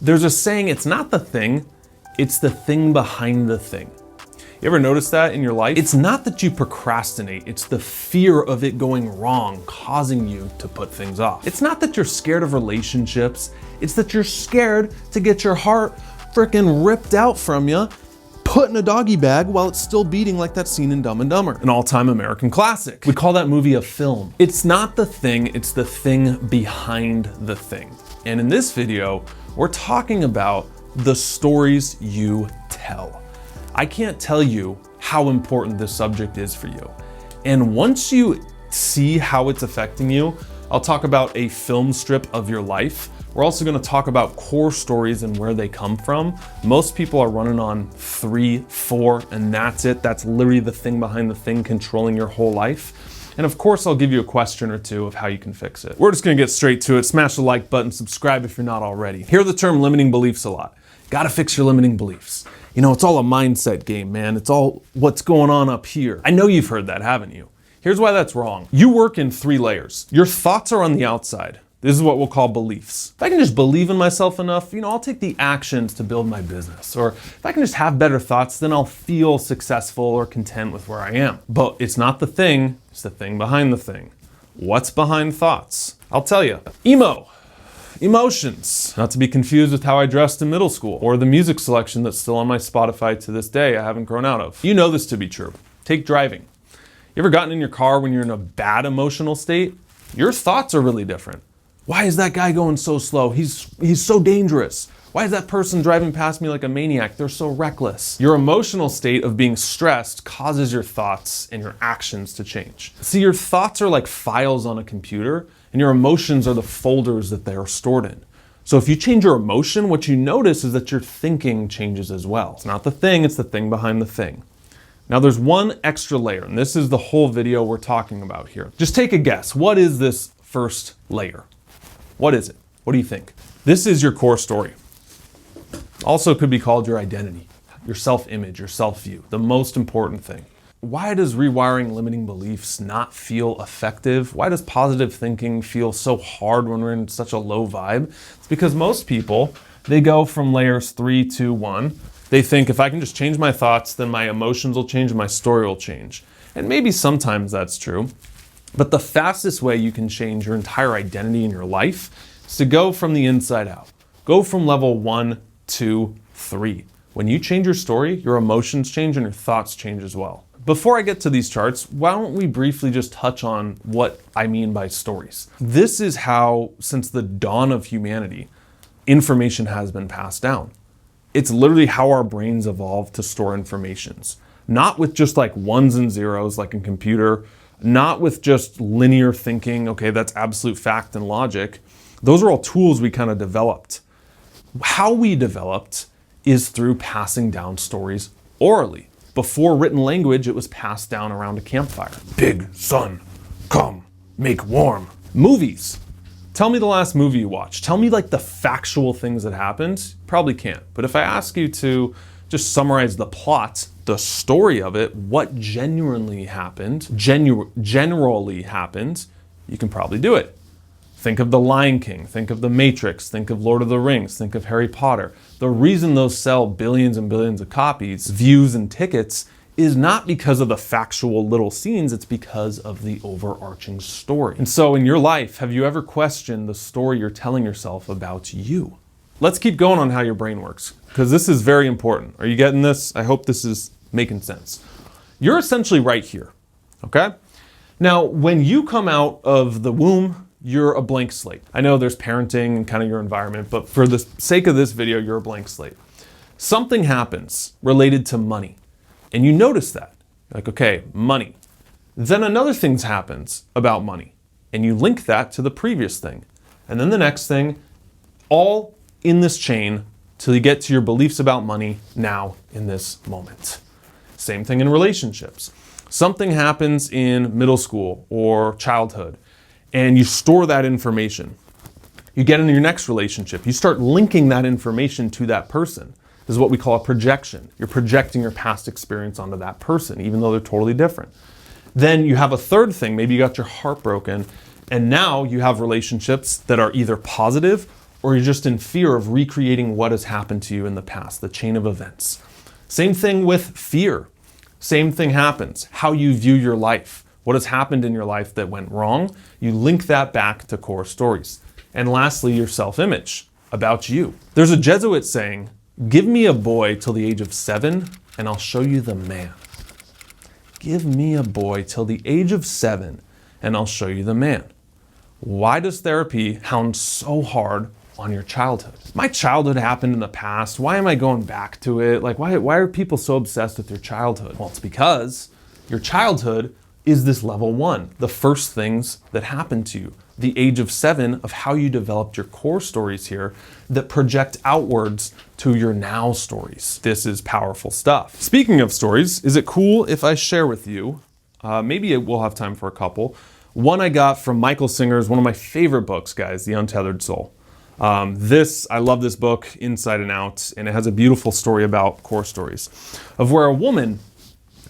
There's a saying, it's not the thing, it's the thing behind the thing. You ever notice that in your life? It's not that you procrastinate, it's the fear of it going wrong causing you to put things off. It's not that you're scared of relationships, it's that you're scared to get your heart freaking ripped out from you, put in a doggy bag while it's still beating, like that scene in Dumb and Dumber, an all-time American classic. We call that movie a film. It's not the thing, it's the thing behind the thing. And in this video, we're talking about the stories you tell. I can't tell you how important this subject is for you. And once you see how it's affecting you, I'll talk about a film strip of your life. We're also gonna talk about core stories and where they come from. Most people are running on 3, 4, and that's it. That's literally the thing behind the thing controlling your whole life. And of course, I'll give you a question or two of how you can fix it. We're just gonna get straight to it. Smash the like button, subscribe if you're not already. Hear the term limiting beliefs a lot. Gotta fix your limiting beliefs. You know, it's all a mindset game, man. It's all what's going on up here. I know you've heard that, haven't you? Here's why that's wrong. You work in 3 layers. Your thoughts are on the outside. This is what we'll call beliefs. If I can just believe in myself enough, I'll take the actions to build my business. Or if I can just have better thoughts, then I'll feel successful or content with where I am. But it's not the thing, it's the thing behind the thing. What's behind thoughts? I'll tell you. Emotions. Not to be confused with how I dressed in middle school or the music selection that's still on my Spotify to this day I haven't grown out of. You know this to be true. Take driving. You ever gotten in your car when you're in a bad emotional state? Your thoughts are really different. Why is that guy going so slow? He's so dangerous. Why is that person driving past me like a maniac? They're so reckless. Your emotional state of being stressed causes your thoughts and your actions to change. See, your thoughts are like files on a computer, and your emotions are the folders that they are stored in. So if you change your emotion, what you notice is that your thinking changes as well. It's not the thing, it's the thing behind the thing. Now there's one extra layer, and this is the whole video we're talking about here. Just take a guess. What is this first layer? What is it? What do you think? This is your core story. Also could be called your identity, your self-image, your self-view, the most important thing. Why does rewiring limiting beliefs not feel effective? Why does positive thinking feel so hard when we're in such a low vibe? It's because most people, they go from layers 3 to 1. They think if I can just change my thoughts, then my emotions will change and my story will change. And maybe sometimes that's true. But the fastest way you can change your entire identity in your life is to go from the inside out. Go from level 1, 2, 3. When you change your story, your emotions change and your thoughts change as well. Before I get to these charts, why don't we briefly just touch on what I mean by stories? This is how, since the dawn of humanity, information has been passed down. It's literally how our brains evolved to store informations. Not with just like ones and zeros like in computer, not with just linear thinking, okay, that's absolute fact and logic. Those are all tools we kind of developed. How we developed is through passing down stories orally. Before written language, it was passed down around a campfire. Big sun, come, make warm. Movies. Tell me the last movie you watched. Tell me like the factual things that happened. Probably can't. But if I ask you to just summarize the plot, the story of it, what genuinely happened, generally happened, you can probably do it. Think of The Lion King, think of The Matrix, think of Lord of the Rings, think of Harry Potter. The reason those sell billions and billions of copies, views and tickets, is not because of the factual little scenes, it's because of the overarching story. And so in your life, have you ever questioned the story you're telling yourself about you? Let's keep going on how your brain works, because this is very important. Are you getting this? I hope this is making sense. You're essentially right here, okay? Now, when you come out of the womb, you're a blank slate. I know there's parenting and kind of your environment, but for the sake of this video, you're a blank slate. Something happens related to money, and you notice that. Like, okay, money. Then another thing happens about money, and you link that to the previous thing. And then the next thing, all in this chain till you get to your beliefs about money now in this moment. Same thing in relationships. Something happens in middle school or childhood, and you store that information. You get into your next relationship, you start linking that information to that person. This is what we call a projection. You're projecting your past experience onto that person, even though they're totally different. Then you have a third thing, maybe you got your heart broken, and now you have relationships that are either positive or you're just in fear of recreating what has happened to you in the past, the chain of events. Same thing with fear. Same thing happens. How you view your life. What has happened in your life that went wrong, you link that back to core stories. And lastly, your self-image, about you. There's a Jesuit saying, "Give me a boy till the age of 7 and I'll show you the man." Give me a boy till the age of 7 and I'll show you the man. Why does therapy hound so hard on your childhood? My childhood happened in the past. Why am I going back to it? Like, why are people so obsessed with your childhood? Well, it's because your childhood is this level 1, the first things that happened to you, the age of 7 of how you developed your core stories here that project outwards to your now stories. This is powerful stuff. Speaking of stories, is it cool if I share with you, maybe we'll have time for a couple, one I got from Michael Singer's, one of my favorite books, guys, The Untethered Soul. I love this book inside and out, and it has a beautiful story about core stories of where a woman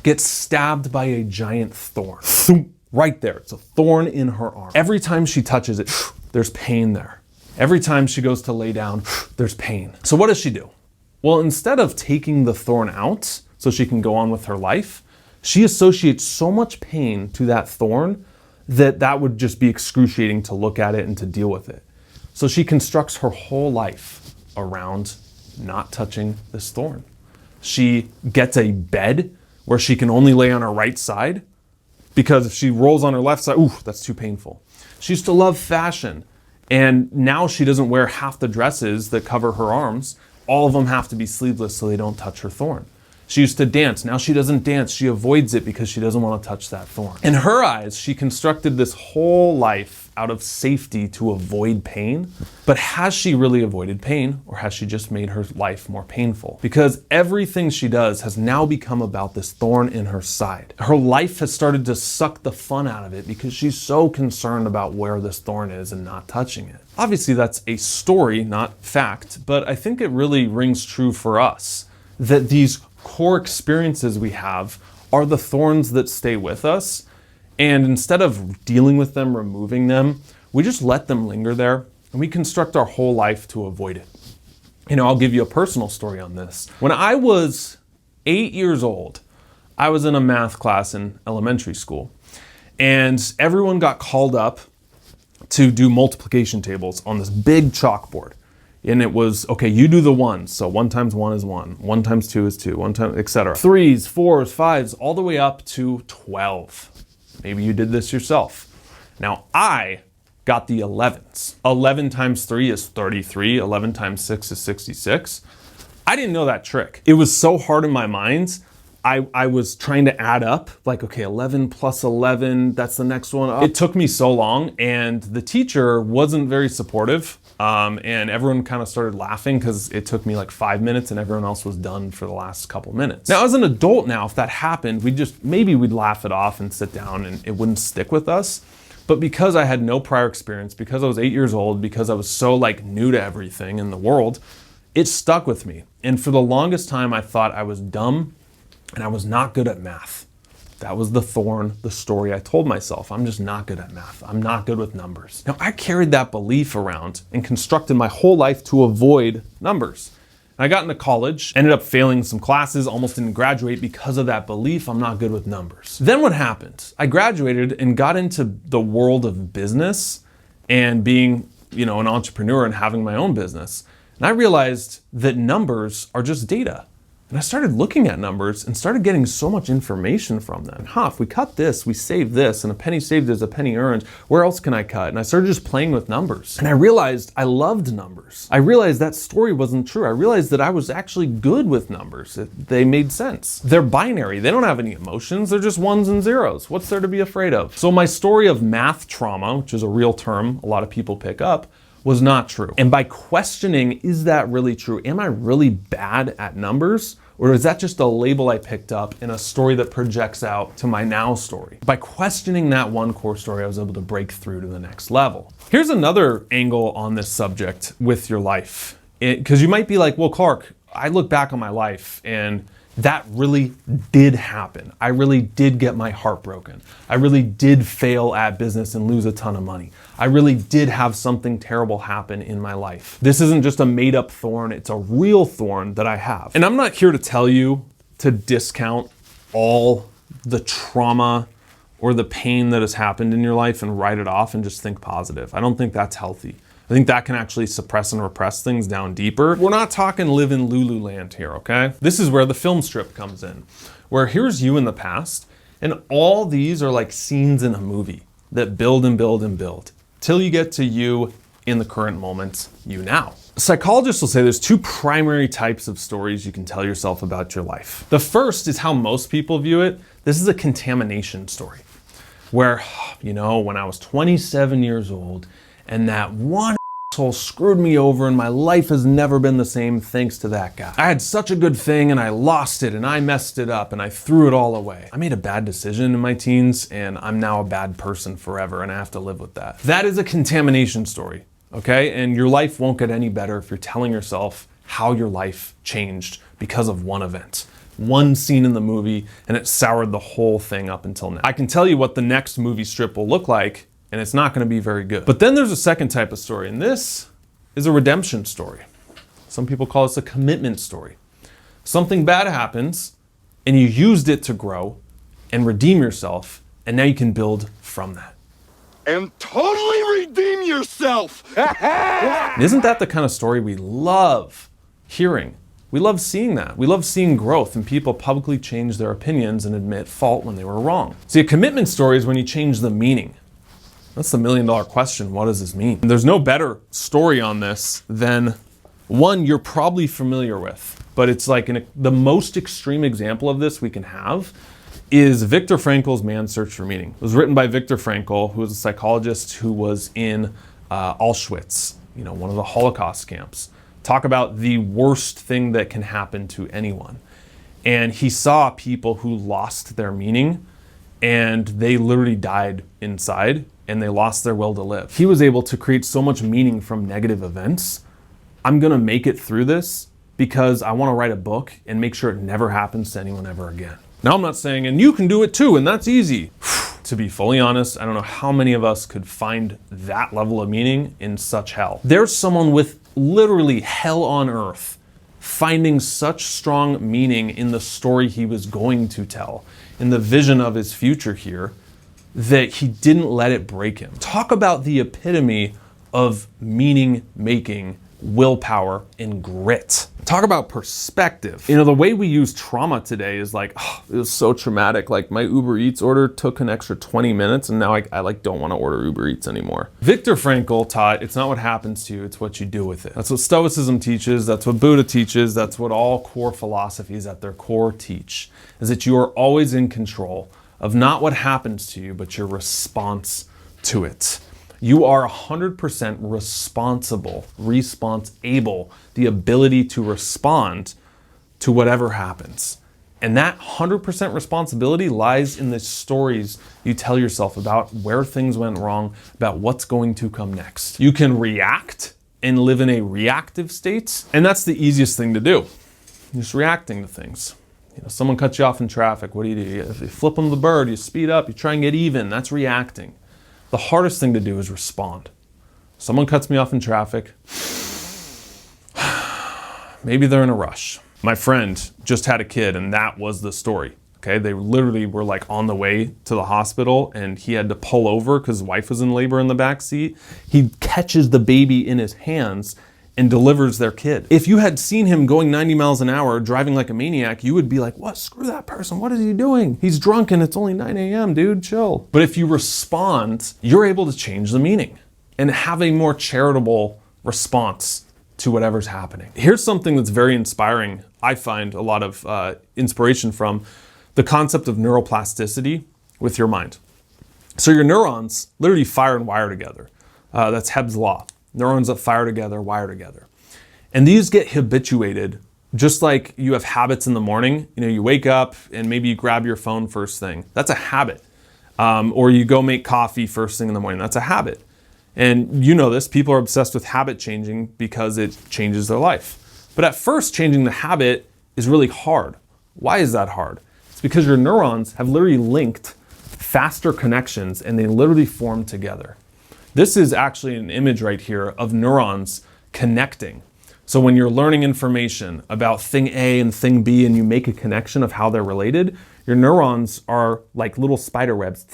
gets stabbed by a giant thorn. Right there, it's a thorn in her arm. Every time she touches it, there's pain there. Every time she goes to lay down, there's pain. So what does she do? Well, instead of taking the thorn out so she can go on with her life, she associates so much pain to that thorn that would just be excruciating to look at it and to deal with it. So she constructs her whole life around not touching this thorn. She gets a bed where she can only lay on her right side, because if she rolls on her left side, ooh, that's too painful. She used to love fashion, and now she doesn't wear half the dresses that cover her arms. All of them have to be sleeveless so they don't touch her thorn. She used to dance. Now she doesn't dance. She avoids it because she doesn't want to touch that thorn. In her eyes, she constructed this whole life out of safety to avoid pain. But has she really avoided pain, or has she just made her life more painful? Because everything she does has now become about this thorn in her side. Her life has started to suck the fun out of it because she's so concerned about where this thorn is and not touching it. Obviously, that's a story, not fact, but I think it really rings true for us that these core experiences we have are the thorns that stay with us. And instead of dealing with them, removing them, we just let them linger there and we construct our whole life to avoid it. You know, I'll give you a personal story on this. When I was 8 years old, I was in a math class in elementary school, and everyone got called up to do multiplication tables on this big chalkboard. And it was, okay, you do the ones. So 1 times 1 is 1, 1 times 2 is 2, 1 times, etc. 3s, 4s, 5s, all the way up to 12. Maybe you did this yourself. Now I got the 11s. 11 times 3 is 33, 11 times 6 is 66. I didn't know that trick. It was so hard in my mind. I was trying to add up, like, okay, 11 plus 11, that's the next one up. It took me so long, and the teacher wasn't very supportive. And everyone kind of started laughing because it took me like 5 minutes and everyone else was done for the last couple minutes. Now, as an adult now, if that happened, maybe we'd laugh it off and sit down and it wouldn't stick with us. But because I had no prior experience, because I was 8 years old, because I was so like new to everything in the world, it stuck with me. And for the longest time, I thought I was dumb and I was not good at math. That was the thorn, the story I told myself. I'm just not good at math. I'm not good with numbers. Now, I carried that belief around and constructed my whole life to avoid numbers. I got into college, ended up failing some classes, almost didn't graduate because of that belief. I'm not good with numbers. Then what happened? I graduated and got into the world of business and being, an entrepreneur and having my own business. And I realized that numbers are just data. And I started looking at numbers and started getting so much information from them. If we cut this, we save this, and a penny saved is a penny earned. Where else can I cut? And I started just playing with numbers. And I realized I loved numbers. I realized that story wasn't true. I realized that I was actually good with numbers. They made sense. They're binary. They don't have any emotions. They're just ones and zeros. What's there to be afraid of? So my story of math trauma, which is a real term a lot of people pick up, was not true. And by questioning, is that really true? Am I really bad at numbers? Or is that just a label I picked up in a story that projects out to my now story? By questioning that one core story, I was able to break through to the next level. Here's another angle on this subject with your life. Because you might be like, well, Clark, I look back on my life and that really did happen. I really did get my heart broken. I really did fail at business and lose a ton of money. I really did have something terrible happen in my life. This isn't just a made up thorn, it's a real thorn that I have. And I'm not here to tell you to discount all the trauma or the pain that has happened in your life and write it off and just think positive. I don't think that's healthy. I think that can actually suppress and repress things down deeper. We're not talking live in Lulu land here, okay? This is where the film strip comes in, where here's you in the past, and all these are like scenes in a movie that build and build and build till you get to you in the current moment, you now. Psychologists will say there's two primary types of stories you can tell yourself about your life. The first is how most people view it. This is a contamination story, where, when I was 27 years old, and that one asshole screwed me over and my life has never been the same thanks to that guy. I had such a good thing and I lost it and I messed it up and I threw it all away. I made a bad decision in my teens and I'm now a bad person forever and I have to live with that. That is a contamination story, okay? And your life won't get any better if you're telling yourself how your life changed because of one event. One scene in the movie and it soured the whole thing up until now. I can tell you what the next movie strip will look like, and it's not going to be very good. But then there's a second type of story, and this is a redemption story. Some people call this a commitment story. Something bad happens, and you used it to grow and redeem yourself, and now you can build from that. And totally redeem yourself! Isn't that the kind of story we love hearing? We love seeing that. We love seeing growth and people publicly change their opinions and admit fault when they were wrong. See, a commitment story is when you change the meaning. That's the million-dollar question. What does this mean? There's no better story on this than one you're probably familiar with, but it's like the most extreme example of this we can have is Viktor Frankl's Man's Search for Meaning. It was written by Viktor Frankl, who was a psychologist who was in Auschwitz, one of the Holocaust camps. Talk about the worst thing that can happen to anyone. And he saw people who lost their meaning and they literally died inside and they lost their will to live. He was able to create so much meaning from negative events. I'm gonna make it through this because I wanna write a book and make sure it never happens to anyone ever again. Now I'm not saying, and you can do it too, and that's easy. To be fully honest, I don't know how many of us could find that level of meaning in such hell. There's someone with literally hell on earth finding such strong meaning in the story he was going to tell, in the vision of his future here, that he didn't let it break him. Talk about the epitome of meaning making, willpower, and grit. Talk about perspective. The way we use trauma today is like, it was so traumatic. Like my Uber Eats order took an extra 20 minutes and now I don't want to order Uber Eats anymore. Viktor Frankl taught, it's not what happens to you, it's what you do with it. That's what Stoicism teaches, that's what Buddha teaches, that's what all core philosophies at their core teach, is that you are always in control of not what happens to you, but your response to it. You are 100% responsible, the ability to respond to whatever happens. And that 100% responsibility lies in the stories you tell yourself about where things went wrong, about what's going to come next. You can react and live in a reactive state, and that's the easiest thing to do. You're just reacting to things. Someone cuts you off in traffic, what do? You flip them the bird, you speed up, you try and get even, that's reacting. The hardest thing to do is respond. Someone cuts me off in traffic, maybe they're in a rush. My friend just had a kid and that was the story, okay? They literally were like on the way to the hospital and he had to pull over because his wife was in labor in the back seat. He catches the baby in his hands and delivers their kid. If you had seen him going 90 miles an hour, driving like a maniac, you would be like, what, screw that person, what is he doing? He's drunk and it's only 9 a.m., dude, chill. But if you respond, you're able to change the meaning and have a more charitable response to whatever's happening. Here's something that's very inspiring, I find a lot of inspiration from, the concept of neuroplasticity with your mind. So your neurons literally fire and wire together. That's Hebb's law. Neurons that fire together, wire together. And these get habituated, just like you have habits in the morning. You wake up and maybe you grab your phone first thing. That's a habit. Or you go make coffee first thing in the morning. That's a habit. And you know this, people are obsessed with habit changing because it changes their life. But at first, changing the habit is really hard. Why is that hard? It's because your neurons have literally linked faster connections and they literally form together. This is actually an image right here of neurons connecting. So when you're learning information about thing A and thing B and you make a connection of how they're related, your neurons are like little spider webs.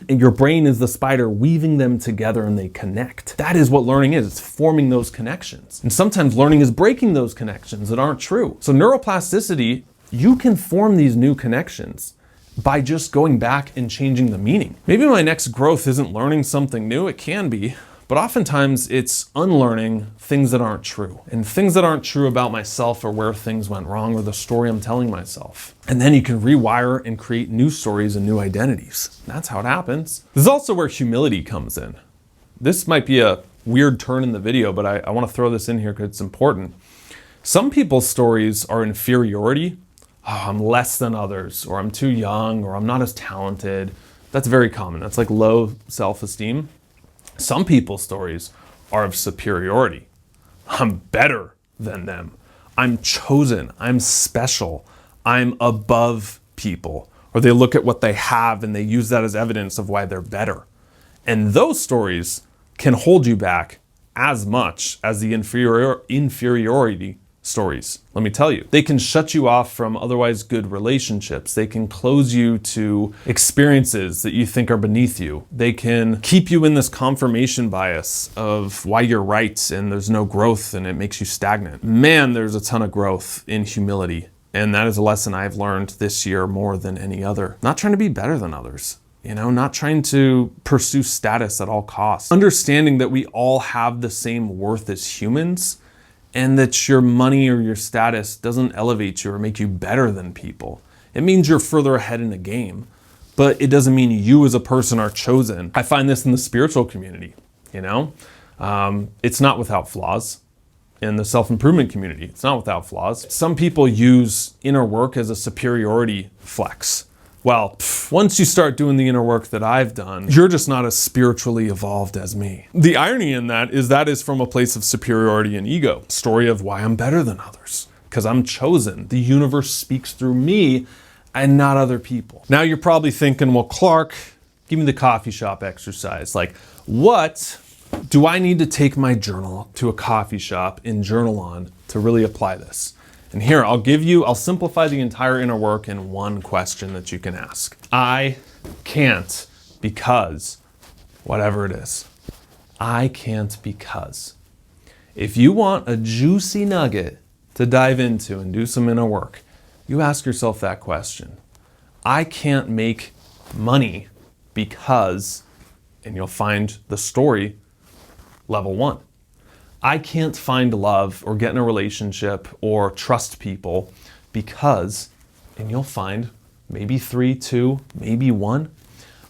And your brain is the spider weaving them together and they connect. That is what learning is. It's forming those connections. And sometimes learning is breaking those connections that aren't true. So neuroplasticity, you can form these new connections by just going back and changing the meaning. Maybe my next growth isn't learning something new. It can be. But oftentimes it's unlearning things that aren't true. And things that aren't true about myself or where things went wrong or the story I'm telling myself. And then you can rewire and create new stories and new identities. That's how it happens. This is also where humility comes in. This might be a weird turn in the video, but I want to throw this in here because it's important. Some people's stories are inferiority. Oh, I'm less than others, or I'm too young, or I'm not as talented. That's very common. That's like low self-esteem. Some people's stories are of superiority. I'm better than them. I'm chosen. I'm special. I'm above people. Or they look at what they have and they use that as evidence of why they're better. And those stories can hold you back as much as the inferiority stories. Let me tell you, they can shut you off from otherwise good relationships. They can close you to experiences that you think are beneath you. They can keep you in this confirmation bias of why you're right and there's no growth and it makes you stagnant. Man, there's a ton of growth in humility. And that is a lesson I've learned this year more than any other. Not trying to be better than others. Not trying to pursue status at all costs. Understanding that we all have the same worth as humans, and that your money or your status doesn't elevate you or make you better than people. It means you're further ahead in the game, but it doesn't mean you as a person are chosen. I find this in the spiritual community, It's not without flaws. In the self-improvement community, it's not without flaws. Some people use inner work as a superiority flex. Well, once you start doing the inner work that I've done, you're just not as spiritually evolved as me. The irony in that is from a place of superiority and ego. Story of why I'm better than others. Because I'm chosen. The universe speaks through me and not other people. Now you're probably thinking, well, Clark, give me the coffee shop exercise. Like, what do I need to take my journal to a coffee shop and journal on to really apply this? And here, I'll simplify the entire inner work in one question that you can ask. I can't because whatever it is. I can't because. If you want a juicy nugget to dive into and do some inner work, you ask yourself that question. I can't make money because, and you'll find the story, level 1. I can't find love or get in a relationship or trust people because, and you'll find maybe 3, 2, maybe 1.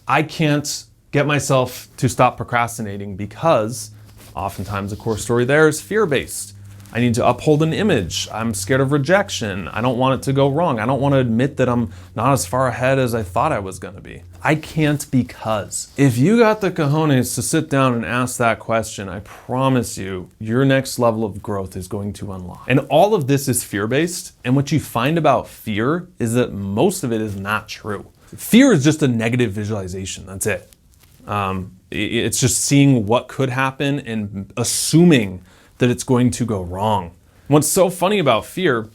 I can't get myself to stop procrastinating because oftentimes the core story there is fear-based. I need to uphold an image. I'm scared of rejection. I don't want it to go wrong. I don't want to admit that I'm not as far ahead as I thought I was going to be. I can't because. If you got the cojones to sit down and ask that question, I promise you, your next level of growth is going to unlock. And all of this is fear-based. And what you find about fear is that most of it is not true. Fear is just a negative visualization. That's it. It's just seeing what could happen and assuming that it's going to go wrong. What's so funny about fear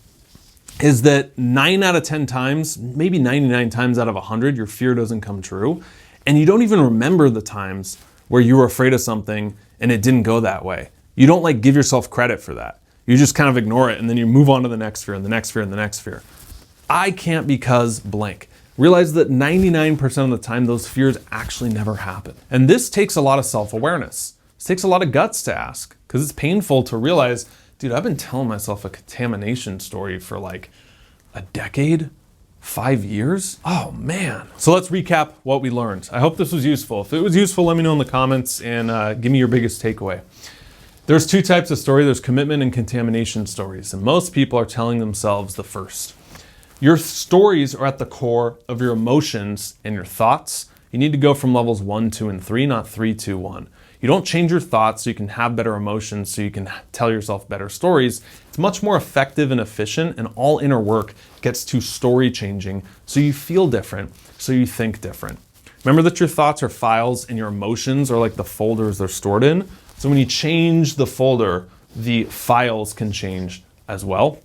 is that 9 out of 10 times, maybe 99 times out of 100, your fear doesn't come true. And you don't even remember the times where you were afraid of something and it didn't go that way. You don't give yourself credit for that. You just kind of ignore it and then you move on to the next fear and the next fear and the next fear. I can't because blank. Realize that 99% of the time those fears actually never happen. And this takes a lot of self-awareness. It takes a lot of guts to ask because it's painful to realize, dude, I've been telling myself a contamination story for like a decade, 5 years. Oh man. So let's recap what we learned. I hope this was useful. If it was useful, let me know in the comments and give me your biggest takeaway. There's 2 types of story. There's commitment and contamination stories. And most people are telling themselves the first. Your stories are at the core of your emotions and your thoughts. You need to go from levels 1, 2, and 3, not 3, 2, 1. You You don't change your thoughts so you can have better emotions, so you can tell yourself better stories. It's much more effective and efficient, and all inner work gets to story changing so you feel different, so you think different. Remember that your thoughts are files and your emotions are like the folders they're stored in. So when you change the folder, the files can change as well.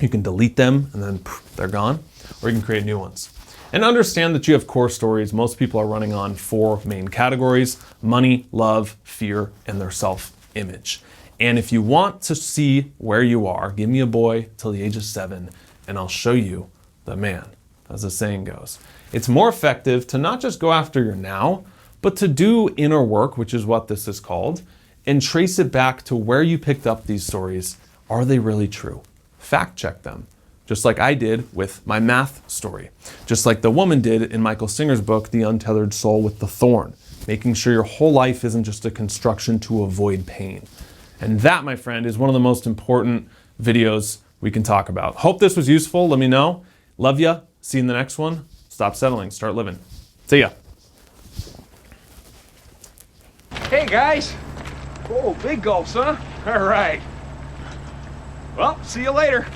You can delete them and then they're gone, or you can create new ones. And understand that you have core stories. Most people are running on 4 main categories: money, love, fear, and their self-image. And if you want to see where you are, give me a boy till the age of 7 and I'll show you the man, as the saying goes. It's more effective to not just go after your now, but to do inner work, which is what this is called, and trace it back to where you picked up these stories. Are they really true? Fact check them, just like I did with my math story, just like the woman did in Michael Singer's book, The Untethered Soul with the Thorn, making sure your whole life isn't just a construction to avoid pain. And that, my friend, is one of the most important videos we can talk about. Hope this was useful. Let me know. Love ya. See you in the next one. Stop settling, start living. See ya. Hey guys. Oh, big gulps, huh? All right. Well, see you later.